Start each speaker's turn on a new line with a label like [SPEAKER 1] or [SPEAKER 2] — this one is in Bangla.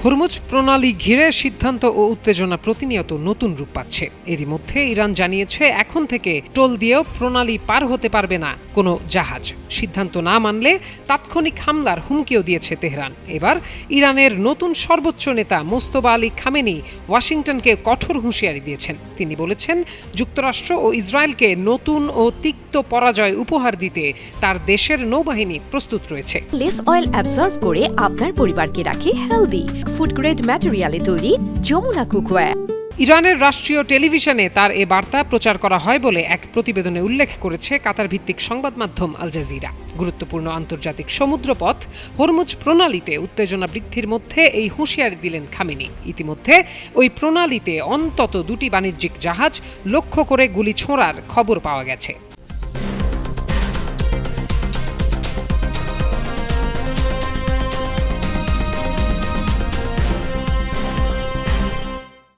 [SPEAKER 1] হরমুজ প্রণালী ঘিরে সিদ্ধান্ত ও উত্তেজনা প্রতিনিয়ত নতুন রূপ পাচ্ছে। এরই মধ্যে ইরান জানিয়েছে এখন থেকে টোল দিয়েও প্রণালী পার হতে পারবে না কোনো জাহাজ। সিদ্ধান্ত না মানলে তাৎক্ষণিক হামলার হুমকিও দিয়েছে তেহরান। এবার ইরানের নতুন সর্বোচ্চ নেতা মোস্তফা আলী খামেনি ওয়াশিংটনকে কঠোর হুঁশিয়ারি দিয়েছেন। তিনি বলেছেন, যুক্তরাষ্ট্র ও ইসরায়েলকে নতুন ও তিক্ত পরাজয় উপহার দিতে তার দেশের নৌবাহিনী প্রস্তুত রয়েছে।
[SPEAKER 2] লেস অয়েল অ্যাবজর্ব করে আপনার পরিবারকে রাখে হেলদি। ফুড গ্রেড ম্যাটেরিয়ালে তৈরি যমুনা কুকওয়্যার।
[SPEAKER 1] ইরানের রাষ্ট্রীয় টেলিভিশনে তার এ বার্তা প্রচার করা হয় বলে এক প্রতিবেদনে উল্লেখ করেছে কাতার ভিত্তিক সংবাদ মাধ্যম আল জাজিরা। গুরুত্বপূর্ণ আন্তর্জাতিক সমুদ্রপথ হরমুজ প্রণালীতে উত্তেজনা বৃদ্ধির মধ্যে এই হুঁশিয়ারি দিলেন খামেনি। ইতিমধ্যে ওই প্রণালীতে অন্তত 2টি বাণিজ্যিক জাহাজ লক্ষ্য করে গুলি ছোঁড়ার খবর পাওয়া গেছে।